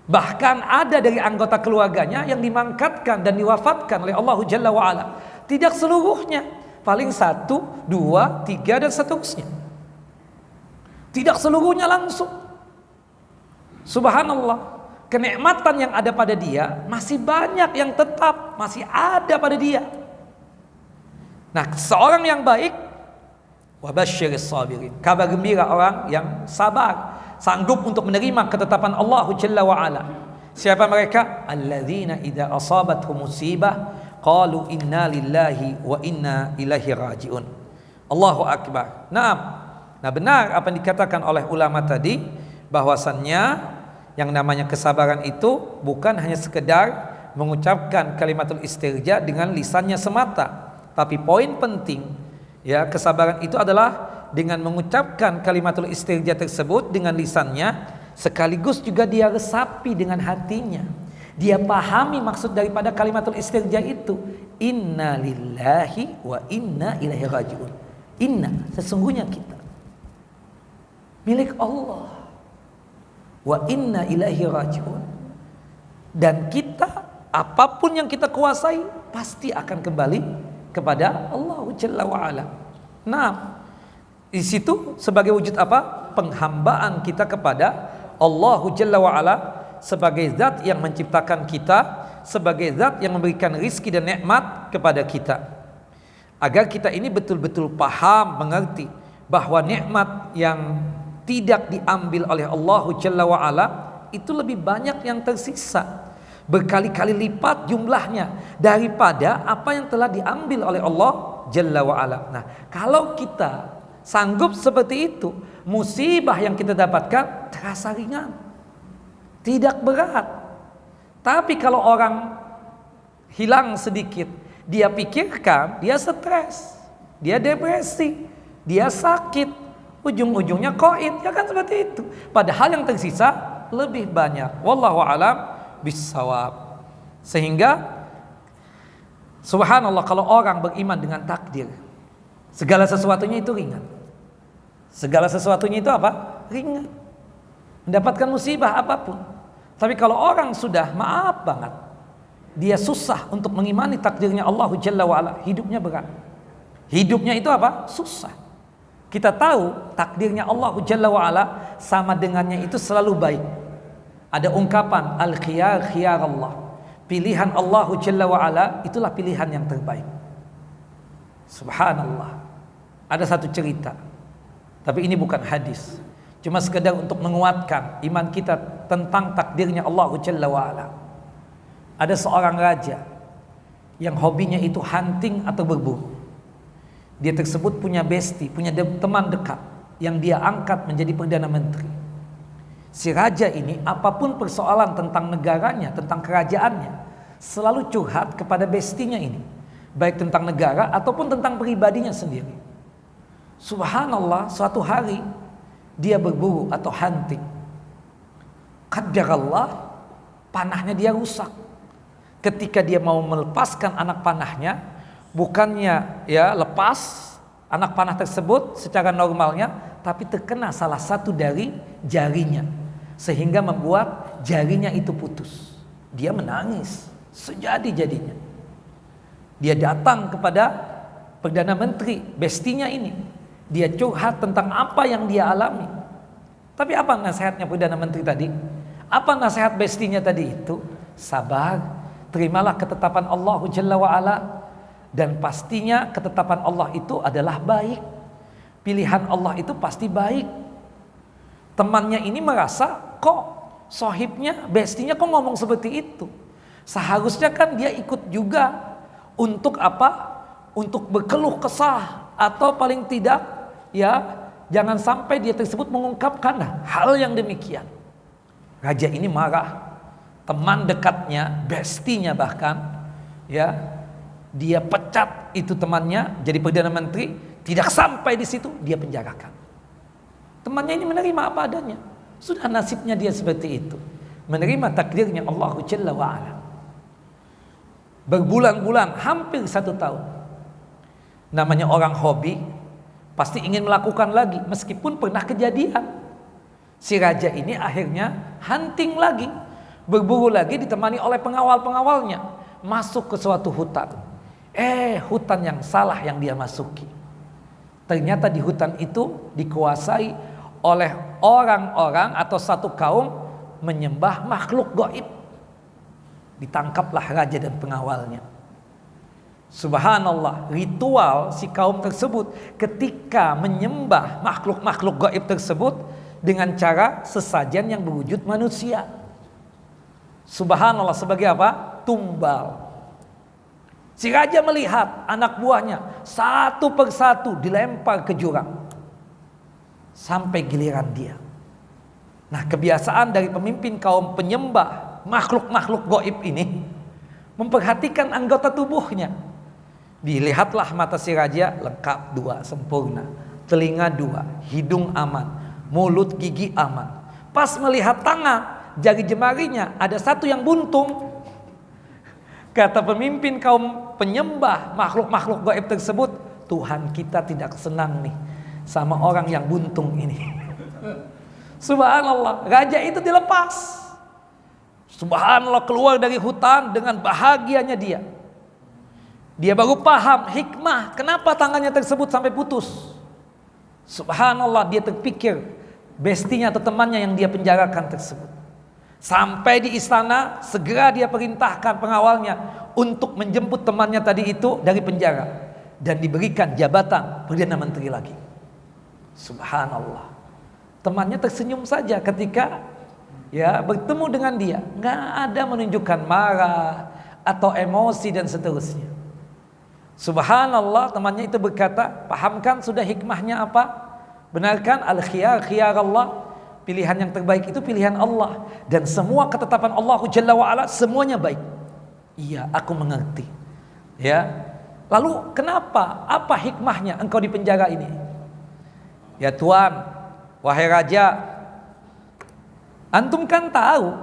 S1: Bahkan ada dari anggota keluarganya yang dimangkatkan dan diwafatkan oleh Allah Jalla wa'ala. Tidak seluruhnya, paling 1, 2, 3 dan seterusnya. Tidak seluruhnya langsung. Subhanallah. Kenikmatan yang ada pada dia masih banyak yang tetap masih ada pada dia. Nah, seorang yang baik, wabasyiris sabirin, kabar gembira orang yang sabar, sanggup untuk menerima ketetapan Allah Jalla wa'ala. Siapa mereka? Alladzina idza asabatuhum musibah qalu inna lillahi wa inna ilaihi raji'un. Allahu akbar. Nah, benar apa yang dikatakan oleh ulama tadi, bahwasannya yang namanya kesabaran itu bukan hanya sekedar mengucapkan kalimatul istirja dengan lisannya semata, tapi poin penting, ya, kesabaran itu adalah dengan mengucapkan kalimatul istirja tersebut dengan lisannya, sekaligus juga dia resapi dengan hatinya. Dia pahami maksud daripada kalimatul istirja itu. Inna lillahi wa inna ilaihi raji'un. Inna, sesungguhnya kita milik Allah. Wa inna ilaihi raji'un. Dan kita, apapun yang kita kuasai, pasti akan kembali kepada Allah Jalla wa'ala. Nah, di situ sebagai wujud apa? Penghambaan kita kepada Allah Jalla wa'ala sebagai zat yang menciptakan kita, sebagai zat yang memberikan rizki dan nikmat kepada kita. Agar kita ini betul-betul paham, mengerti bahwa nikmat yang tidak diambil oleh Allah Jalla wa'ala itu lebih banyak yang tersisa, berkali-kali lipat jumlahnya daripada apa yang telah diambil oleh Allah Jalla wa'ala. Nah, kalau kita sanggup seperti itu, musibah yang kita dapatkan terasa ringan, tidak berat. Tapi kalau orang hilang sedikit, dia pikirkan, dia stres, dia depresi, dia sakit, ujung-ujungnya qaid, ya kan seperti itu. Padahal yang tersisa lebih banyak. Wallahu a'lam bissawab. Sehingga subhanallah, kalau orang beriman dengan takdir, segala sesuatunya itu ringan. Segala sesuatunya itu apa? Ringan. Mendapatkan musibah apapun. Tapi kalau orang sudah maaf banget, dia susah untuk mengimani takdirnya Allah Jalla wa'ala, hidupnya berat. Hidupnya itu apa? Susah. Kita tahu takdirnya Allah Jalla wa'ala sama dengannya itu selalu baik. Ada ungkapan al-khiyar khiyar Allah, pilihan Allah Jalla wa'ala itulah pilihan yang terbaik. Subhanallah. Ada satu cerita, tapi ini bukan hadis, cuma sekedar untuk menguatkan iman kita tentang takdirnya Allah Jalla wa'ala. Ada seorang raja yang hobinya itu hunting atau berburu. Dia tersebut punya besti, punya teman dekat yang dia angkat menjadi Perdana Menteri. Si raja ini apapun persoalan tentang negaranya, tentang kerajaannya, selalu curhat kepada bestinya ini, baik tentang negara ataupun tentang pribadinya sendiri. Subhanallah, suatu hari dia berburu atau hunting. Qadarallah, panahnya dia rusak. Ketika dia mau melepaskan anak panahnya, bukannya ya lepas anak panah tersebut secara normalnya, tapi terkena salah satu dari jarinya sehingga membuat jarinya itu putus. Dia menangis sejadi-jadinya. Dia datang kepada Perdana Menteri, bestinya ini. Dia curhat tentang apa yang dia alami. Tapi apa nasihatnya Perdana Menteri tadi? Apa nasihat bestinya tadi itu? Sabar, terimalah ketetapan Allah Jalla wa'ala. Dan pastinya ketetapan Allah itu adalah baik. Pilihan Allah itu pasti baik. Temannya ini merasa kok sohibnya, bestinya kok ngomong seperti itu. Seharusnya kan dia ikut juga. Untuk apa? Untuk berkeluh kesah. Atau paling tidak ya jangan sampai dia tersebut mengungkapkan hal yang demikian. Raja ini marah. Teman dekatnya, bestinya bahkan ya, dia pecat itu temannya jadi Perdana Menteri. Tidak sampai di situ, dia penjarakan. Temannya ini menerima apa adanya. Sudah nasibnya dia seperti itu. Menerima takdirnya Allah Jalla wa'ala. Berbulan-bulan, hampir 1 tahun. Namanya orang hobi, pasti ingin melakukan lagi. Meskipun pernah kejadian. Si raja ini akhirnya hunting lagi. Berburu lagi ditemani oleh pengawal-pengawalnya. Masuk ke suatu hutan. Hutan yang salah yang dia masuki. Ternyata di hutan itu dikuasai oleh orang-orang atau satu kaum menyembah makhluk gaib. Ditangkaplah raja dan pengawalnya. Subhanallah, ritual si kaum tersebut ketika menyembah makhluk-makhluk gaib tersebut dengan cara sesajen yang berwujud manusia. Subhanallah, sebagai apa? Tumbal. Si raja melihat anak buahnya satu persatu dilempar ke jurang. Sampai giliran dia. Nah, kebiasaan dari pemimpin kaum penyembah makhluk-makhluk gaib ini memperhatikan anggota tubuhnya. Dilihatlah mata si raja lengkap 2, sempurna. Telinga 2, hidung aman, mulut gigi aman. Pas melihat tangan, jari jemarinya ada 1 yang buntung. Kata pemimpin kaum penyembah makhluk-makhluk gaib tersebut, Tuhan kita tidak senang nih sama orang yang buntung ini. Subhanallah, raja itu dilepas. Subhanallah, keluar dari hutan dengan bahagianya dia. Dia baru paham hikmah kenapa tangannya tersebut sampai putus. Subhanallah, dia terpikir bestinya atau temannya yang dia penjarakan tersebut. Sampai di istana, segera dia perintahkan pengawalnya untuk menjemput temannya tadi itu dari penjara dan diberikan jabatan Perdana Menteri lagi. Subhanallah. Temannya tersenyum saja ketika ya bertemu dengan dia, nggak ada menunjukkan marah atau emosi dan seterusnya. Subhanallah, temannya itu berkata, pahamkan sudah hikmahnya apa? Benarkan al-khiyar khiyar Allah. Pilihan yang terbaik itu pilihan Allah. Dan semua ketetapan Allah Jalla wa'ala semuanya baik. Iya, aku mengerti. Ya. Lalu kenapa? Apa hikmahnya engkau di penjara ini? Ya Tuan, wahai raja, antum kan tahu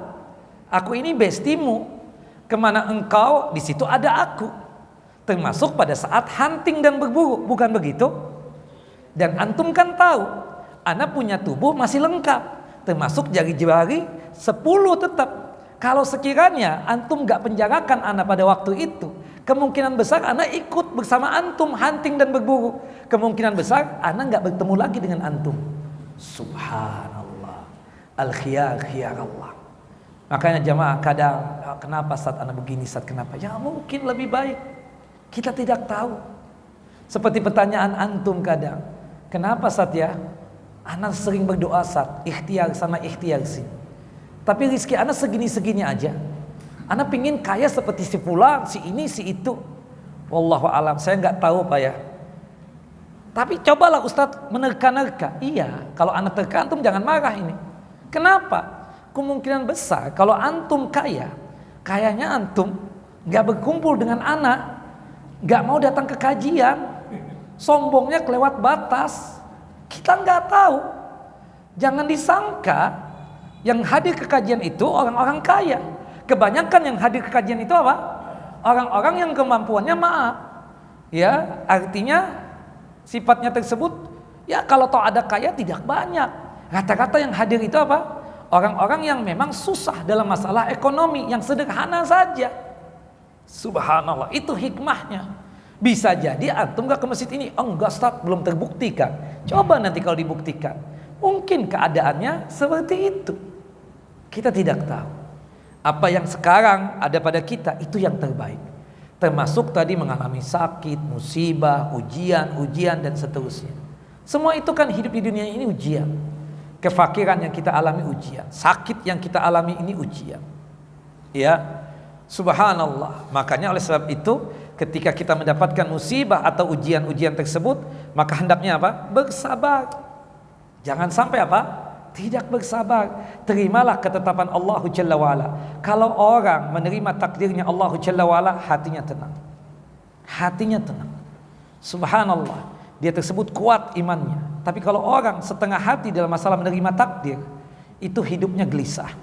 S1: aku ini bestimu. Kemana engkau, di situ ada aku. Termasuk pada saat hunting dan berburu, bukan begitu? Dan antum kan tahu, ana punya tubuh masih lengkap, termasuk jari-jari 10 tetap. Kalau sekiranya antum gak penjarakan ana pada waktu itu, kemungkinan besar ana ikut bersama antum hunting dan berburu. Kemungkinan besar ana gak bertemu lagi dengan antum. Subhanallah, al-khiyar khiyar Allah. Makanya jamaah kadang, kenapa saat ana begini, saat kenapa? Ya mungkin lebih baik. Kita tidak tahu. Seperti pertanyaan antum kadang, kenapa saat ya? Ana sering berdoa saat ikhtiar sana ikhtiar sini. Tapi rezeki ana segini-segini aja. Ana pingin kaya seperti si fulan, si ini, si itu. Wallahu alam, saya nggak tahu Pak ya. Tapi cobalah Ustadz menerka-nerka. Iya, kalau ana terka antum jangan marah ini. Kenapa? Kemungkinan besar kalau antum kaya, kayaknya antum nggak berkumpul dengan ana, nggak mau datang ke kajian, sombongnya kelewat batas. Kita nggak tahu. Jangan disangka yang hadir ke kajian itu orang-orang kaya. Kebanyakan yang hadir ke kajian itu apa? Orang-orang yang kemampuannya maaf, Ya, artinya sifatnya tersebut ya kalau toh ada kaya tidak banyak. Rata-rata yang hadir itu apa? Orang-orang yang memang susah dalam masalah ekonomi, yang sederhana saja. Subhanallah, itu hikmahnya. Bisa jadi antum gak ke masjid ini? Oh enggak Ustaz, belum terbuktikan. Coba nanti kalau dibuktikan. Mungkin keadaannya seperti itu. Kita tidak tahu. Apa yang sekarang ada pada kita itu yang terbaik. Termasuk tadi mengalami sakit, musibah, ujian dan seterusnya. Semua itu kan hidup di dunia ini ujian. Kefakiran yang kita alami ujian, sakit yang kita alami ini ujian. Ya, subhanallah. Makanya oleh sebab itu ketika kita mendapatkan musibah atau ujian-ujian tersebut, maka hendaknya apa? Bersabar. Jangan sampai apa? Tidak bersabar. Terimalah ketetapan Allah Jalla wa'ala. Kalau orang menerima takdirnya Allah Jalla wa'ala, hatinya tenang. Hatinya tenang. Subhanallah. Dia tersebut kuat imannya. Tapi kalau orang setengah hati dalam masalah menerima takdir, itu hidupnya gelisah.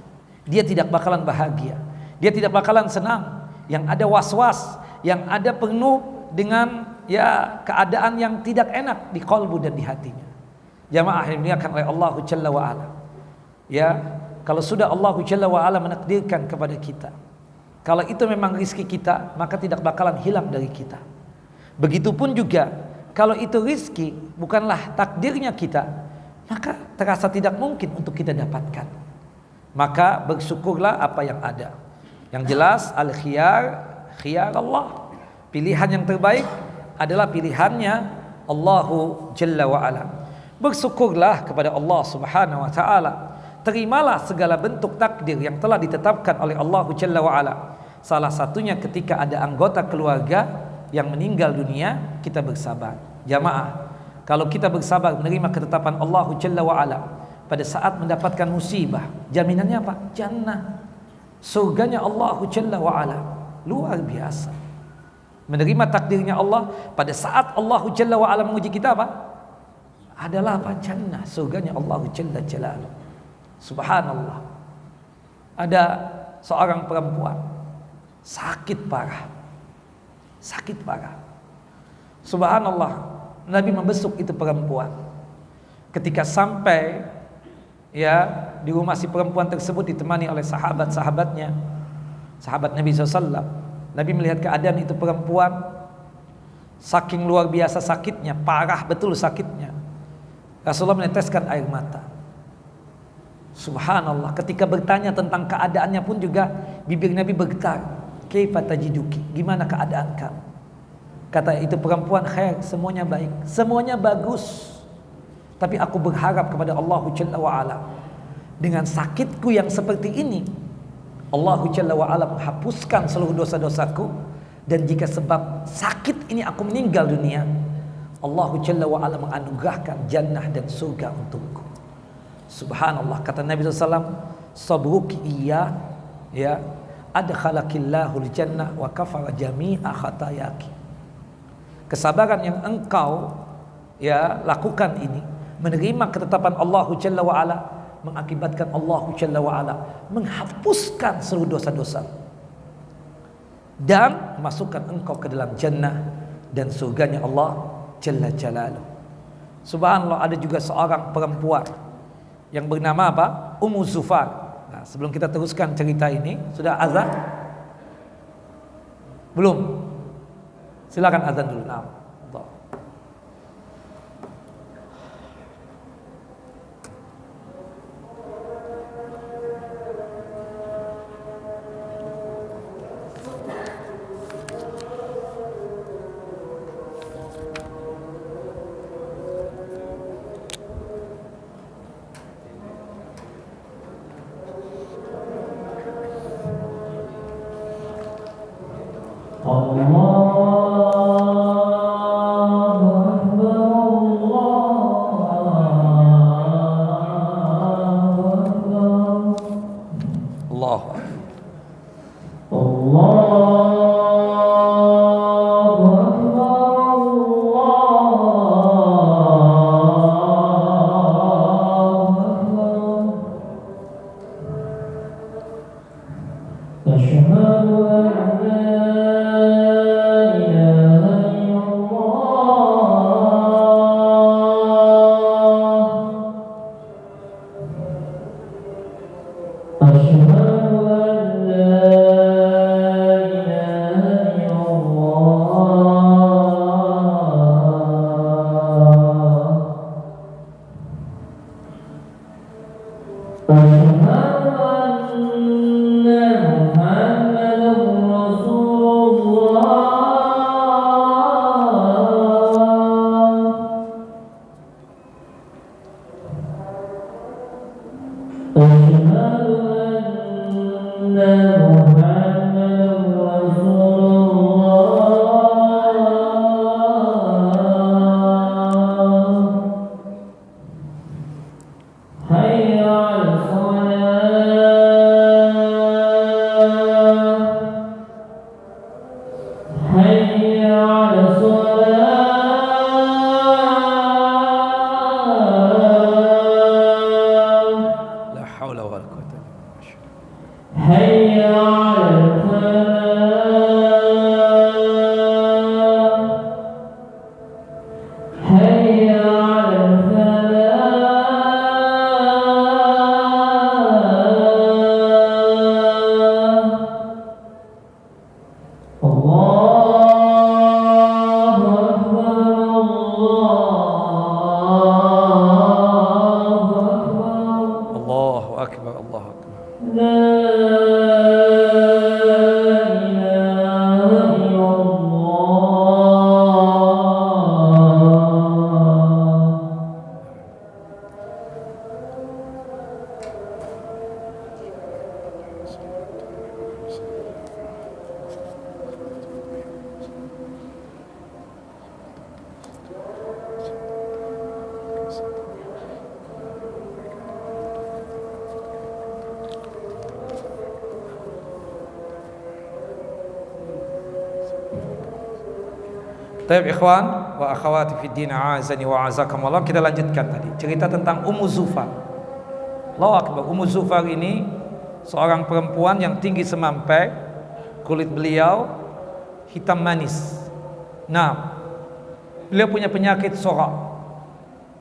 S1: Dia tidak bakalan bahagia. Dia tidak bakalan senang. Yang ada was-was, yang ada penuh dengan ya keadaan yang tidak enak di kalbu dan di hatinya. Jamaah yang dimuliakan oleh Allah Jalla wa Ala. Ya, kalau sudah Allah Jalla wa Ala menakdirkan kepada kita, kalau itu memang rizki kita, maka tidak bakalan hilang dari kita. Begitupun juga kalau itu rizki bukanlah takdirnya kita, maka terasa tidak mungkin untuk kita dapatkan. Maka bersyukurlah apa yang ada. Yang jelas khiyar Allah. Pilihan yang terbaik adalah pilihannya Allahu Jalla wa Ala. Bersyukurlah kepada Allah Subhanahu wa taala. Terimalah segala bentuk takdir yang telah ditetapkan oleh Allahu Jalla wa Ala. Salah satunya ketika ada anggota keluarga yang meninggal dunia, kita bersabar. Jamaah, kalau kita bersabar menerima ketetapan Allahu Jalla wa Ala pada saat mendapatkan musibah, jaminannya apa? Jannah. Surganya Allahu Jalla wa Ala. Luar biasa. Menerima takdirnya Allah pada saat Allahu Jalla wa Ala menguji kita apa? Adalah apa? Jannah, surganya Allahu Jalla Jalaluh. Subhanallah. Ada seorang perempuan sakit parah. Sakit parah. Subhanallah. Nabi membesuk itu perempuan. Ketika sampai ya di rumah si perempuan tersebut ditemani oleh sahabat-sahabatnya, sahabat Nabi SAW. Nabi melihat keadaan itu perempuan saking luar biasa sakitnya, parah betul sakitnya. Rasulullah meneteskan air mata. Subhanallah, ketika bertanya tentang keadaannya pun juga bibir Nabi bergetar. Kaifa tajiduki? Gimana keadaan kamu? Kata itu perempuan, khair, semuanya baik, semuanya bagus. Tapi aku berharap kepada Allah Jalla wa Ala, dengan sakitku yang seperti ini, Allah Jalla wa Ala menghapuskan seluruh dosa-dosaku, dan jika sebab sakit ini aku meninggal dunia, Allah Jalla wa Ala menganugerahkan jannah dan surga untukku. Subhanallah, kata Nabi SAW, sabruki iya ya adkhalakillahul jannah wa kafara jami'a khatayaki. Kesabaran yang engkau ya lakukan ini, menerima ketetapan Allah Jalla wa Ala, mengakibatkan Allah Jalla wa Ala menghapuskan seluruh dosa-dosa dan masukkan engkau ke dalam jannah dan surganya Allah Jalla Jalaluh. Subhanallah, ada juga seorang perempuan yang bernama apa? Ummu Zufar. Nah, sebelum kita teruskan cerita ini, sudah azan? Belum? Silakan azan dulu. Nah, Baik ikhwan wa akhawati fid din, a'azani wa a'azakumullah. Kita lanjutkan tadi cerita tentang Ummu Zufar. Allahu akbar. Ummu Zufar ini seorang perempuan yang tinggi semampai, kulit beliau hitam manis. Nah, beliau punya penyakit sorak.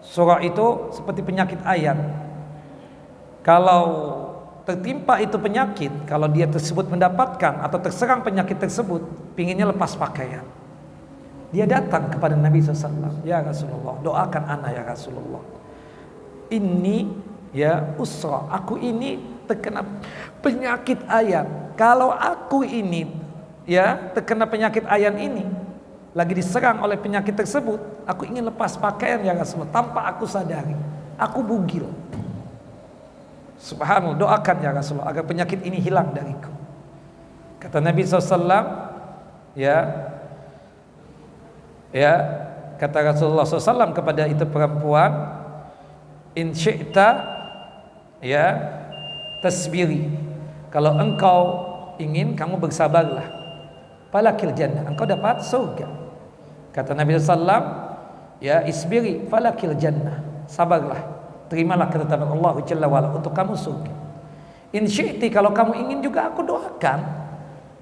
S1: Sorak itu seperti penyakit ayan. Kalau tertimpa itu penyakit, kalau dia tersebut mendapatkan atau terserang penyakit tersebut, pinginnya lepas pakaian. Dia datang kepada Nabi SAW, ya Rasulullah, doakan anak ya Rasulullah. Ini ya usra, aku ini terkena penyakit ayan. Kalau aku ini ya terkena penyakit ayan ini, lagi diserang oleh penyakit tersebut, aku ingin lepas pakaian ya Rasulullah, tanpa aku sadari, aku bugil. Subhanallah, doakan ya Rasulullah agar penyakit ini hilang dariku. Kata Nabi SAW, kata Rasulullah SAW kepada itu perempuan, in syi'ta tasbiri, kalau engkau ingin kamu bersabarlah, falakil jannah, engkau dapat surga. Kata Nabi SAW, isbiri falakil jannah, sabarlah, terimalah ketetapan Allah Jalla wa'ala untuk kamu surga. In syi'ti, kalau kamu ingin juga aku doakan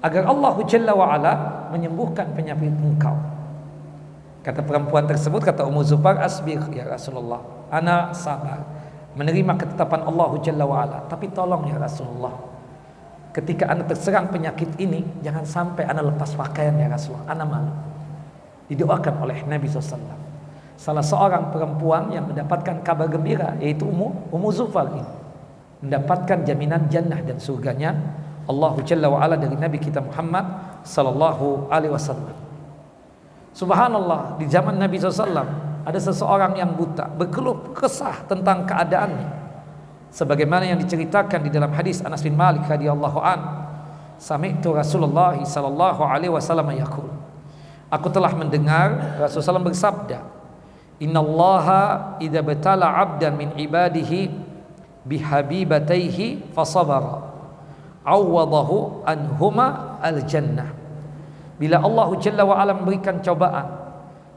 S1: agar Allah Jalla wa'ala menyembuhkan penyakit engkau. Kata perempuan tersebut, kata Ummu Zufar, asbir ya Rasulullah, ana sabar menerima ketetapan Allah Jalla wa'ala, tapi tolong ya Rasulullah, ketika ana terserang penyakit ini, jangan sampai ana lepas pakaian ya Rasulullah, ana malu. Didoakan oleh Nabi SAW. Salah seorang perempuan yang mendapatkan kabar gembira, yaitu Ummu Zufar ini, mendapatkan jaminan jannah dan surganya Allah Jalla wa'ala dari Nabi kita Muhammad sallallahu alaihi wasallam. Subhanallah, di zaman Nabi SAW ada seseorang yang buta berkeluh kesah tentang keadaannya, sebagaimana yang diceritakan di dalam hadis Anas bin Malik radhiyallahu an, sami'tu Rasulullah sallallahu alaihi wasallam yaqul, aku telah mendengar Rasulullah SAW bersabda, innallaha idza batala 'abdan min ibadihi bihabibataihi fasabara awwadahu anhuma al-jannah. Bila Allah Jalla wa'ala memberikan cobaan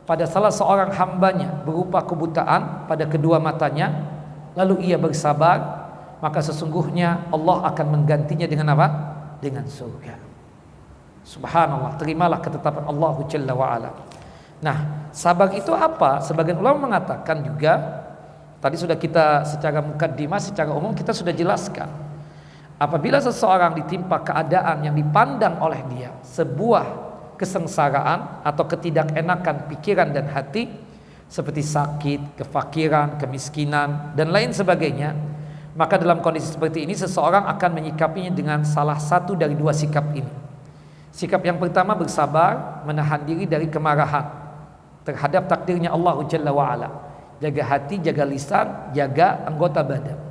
S1: pada salah seorang hambanya berupa kebutaan pada kedua matanya, lalu ia bersabar, maka sesungguhnya Allah akan menggantinya dengan apa? Dengan surga. Subhanallah, terimalah ketetapan Allah Jalla wa'ala. Nah, sabar itu apa? Sebagian ulama mengatakan juga, tadi sudah kita secara mukaddimah, secara umum kita sudah jelaskan, apabila seseorang ditimpa keadaan yang dipandang oleh dia sebuah kesengsaraan atau ketidakenakan pikiran dan hati, seperti sakit, kefakiran, kemiskinan, dan lain sebagainya, maka dalam kondisi seperti ini seseorang akan menyikapinya dengan salah satu dari dua sikap ini. Sikap yang pertama, bersabar, menahan diri dari kemarahan terhadap takdirnya Allah Jalla wa'ala, jaga hati, jaga lisan, jaga anggota badan,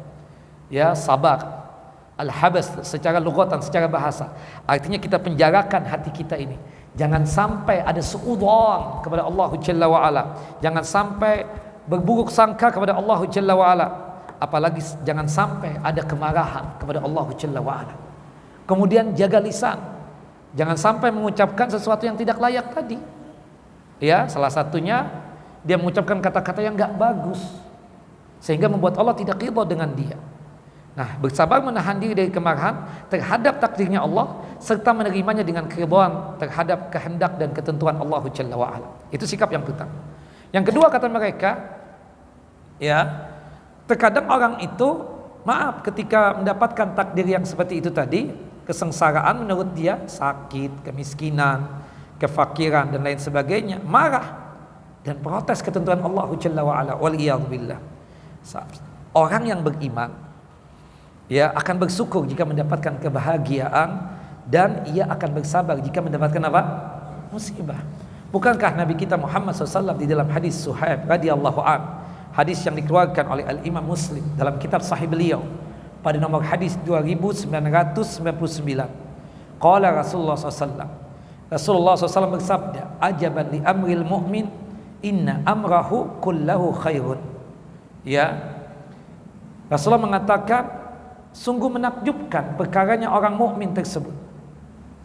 S1: ya, sabar. Al-habas secara lughatan, secara bahasa, artinya kita penjarakan hati kita ini. Jangan sampai ada suudzon kepada Allah Jalla wa Ala. Jangan sampai berburuk sangka kepada Allah Jalla wa Ala. Apalagi jangan sampai ada kemarahan kepada Allah Jalla wa Ala. Kemudian jaga lisan. Jangan sampai mengucapkan sesuatu yang tidak layak tadi. Ya, salah satunya dia mengucapkan kata-kata yang enggak bagus sehingga membuat Allah tidak ridha dengan dia. Nah, bersabar menahan diri dari kemarahan terhadap takdirnya Allah serta menerimanya dengan keridhaan terhadap kehendak dan ketentuan Allah Jalla wa Ala. Itu sikap yang pertama. Yang kedua kata mereka, ya, terkadang orang itu maaf ketika mendapatkan takdir yang seperti itu tadi, kesengsaraan menurut dia, sakit, kemiskinan, kefakiran dan lain sebagainya, marah dan protes ketentuan Allah Jalla wa Ala. Waliyadzubillah. Orang yang beriman ya akan bersyukur jika mendapatkan kebahagiaan dan ia akan bersabar jika mendapatkan apa? Musibah. Bukankah Nabi kita Muhammad SAW di dalam hadis Suhaib radhiyallahu an, hadis yang dikeluarkan oleh Al-Imam Muslim dalam kitab sahih beliau pada nomor hadis 2999, qala Rasulullah SAW, Rasulullah SAW bersabda, ajaban li amril mu'min inna amrahu kullahu khairun. Ya, Rasulullah mengatakan sungguh menakjubkan perkaranya orang mukmin tersebut.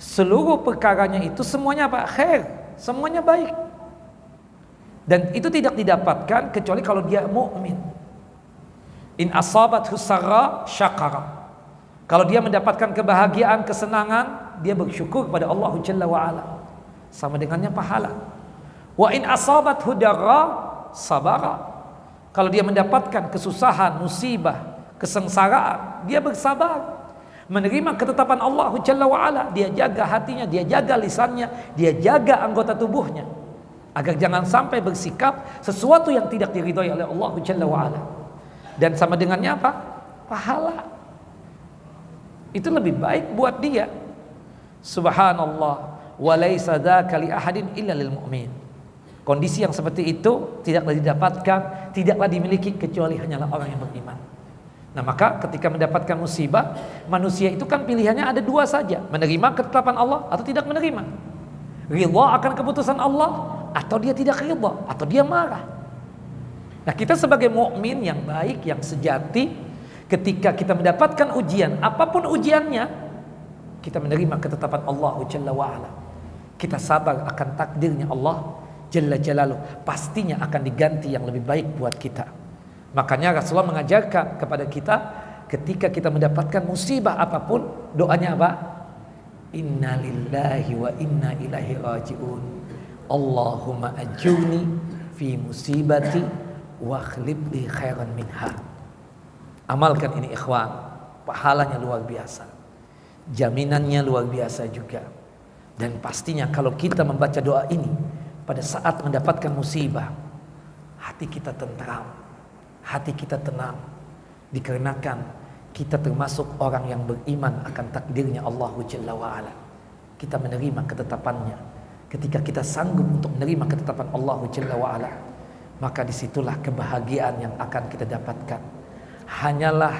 S1: Seluruh perkaranya itu semuanya apa? Khair, semuanya baik. Dan itu tidak didapatkan kecuali kalau dia mukmin. In asabathu sarra syakara. Kalau dia mendapatkan kebahagiaan, kesenangan, dia bersyukur kepada Allah Jalla wa Ala. Sama dengannya pahala. Wa in asabathu darra sabara. Kalau dia mendapatkan kesusahan, musibah, kesengsaraan, dia bersabar, menerima ketetapan Allah Jalla wa Ala. Dia jaga hatinya, dia jaga lisannya, dia jaga anggota tubuhnya agar jangan sampai bersikap sesuatu yang tidak diridhai oleh Allah Jalla wa Ala. Dan sama dengannya apa? Pahala. Itu lebih baik buat dia. Subhanallah, wa laisa dzaka li ahadin illa lil mu'min. Kondisi yang seperti itu tidaklah didapatkan, tidaklah dimiliki kecuali hanyalah orang yang beriman. Nah, maka ketika mendapatkan musibah, manusia itu kan pilihannya ada dua saja, menerima ketetapan Allah atau tidak menerima. Ridha akan keputusan Allah atau dia tidak ridha, atau dia marah. Nah, kita sebagai mukmin yang baik, yang sejati, ketika kita mendapatkan ujian, apapun ujiannya, kita menerima ketetapan Allah Jalla wa Ala. Kita sabar akan takdirnya Allah Jalla Jalaluh, pastinya akan diganti yang lebih baik buat kita. Makanya Rasulullah mengajarkan kepada kita ketika kita mendapatkan musibah apapun, doanya apa? Inna lillahi wa inna ilaihi raji'un. Allahumma ajurni fi musibati wa akhlif li khairan minha. Amalkan ini ikhwan, pahalanya luar biasa, jaminannya luar biasa juga. Dan pastinya kalau kita membaca doa ini pada saat mendapatkan musibah, hati kita tentram, hati kita tenang, dikarenakan kita termasuk orang yang beriman akan takdirnya Allah Jalla wa Ala. Kita menerima ketetapannya. Ketika kita sanggup untuk menerima ketetapan Allah Jalla wa Ala, maka disitulah kebahagiaan yang akan kita dapatkan. Hanyalah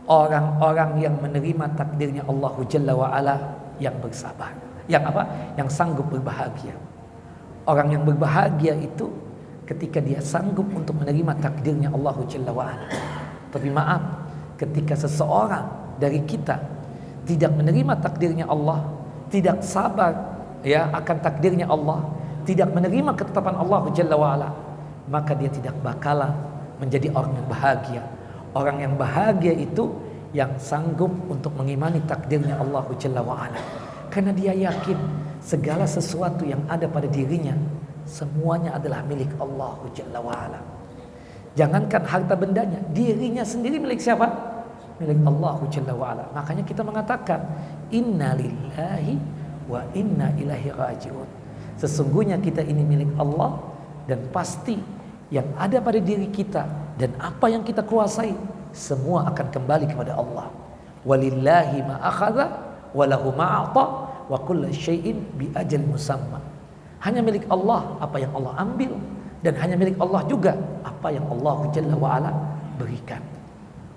S1: orang-orang yang menerima takdirnya Allah Jalla wa Ala yang bersabar, yang apa? Yang sanggup berbahagia. Orang yang berbahagia itu ketika dia sanggup untuk menerima takdirnya Allah Jalla wa Ala. Tapi maaf, ketika seseorang dari kita tidak menerima takdirnya Allah, tidak sabar ya akan takdirnya Allah, tidak menerima ketetapan Allah Jalla wa Ala, maka dia tidak bakalan menjadi orang yang bahagia. Orang yang bahagia itu yang sanggup untuk mengimani takdirnya Allah Jalla wa Ala, karena dia yakin segala sesuatu yang ada pada dirinya semuanya adalah milik Allah Jalla wa Ala. Jangankan harta bendanya, dirinya sendiri milik siapa? Milik Allah Jalla wa Ala. Makanya kita mengatakan inna lillahi wa inna ilaihi raji'un. Sesungguhnya kita ini milik Allah, dan pasti yang ada pada diri kita dan apa yang kita kuasai semua akan kembali kepada Allah. Walillahi ma akhadha wa lahu ma a'ta wa kullu syai'in bi ajal musamma. Hanya milik Allah apa yang Allah ambil, dan hanya milik Allah juga apa yang Allah Jalla wa Ala berikan.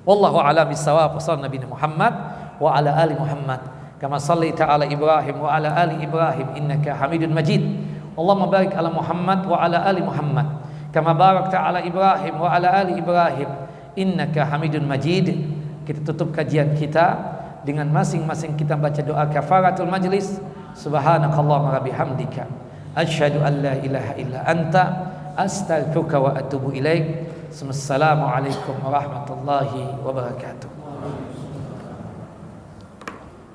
S1: Wallahu a'lam bissawab. Nabi Muhammad wa ala ali Muhammad kama shallaita ala Ibrahim wa ala ali Ibrahim innaka Hamidun Majid. Allahumma barik ala Muhammad wa ala ali Muhammad kama barakta ala Ibrahim wa ala ali Ibrahim innaka Hamidun Majid. Kita tutup kajian kita dengan masing-masing kita baca doa kafaratul majlis. Subhanakallahumma wa bihamdika asyhadu an la ilaha illa anta astaghfiruka wa atubu ilaik. Assalamualaikum warahmatullahi wabarakatuh.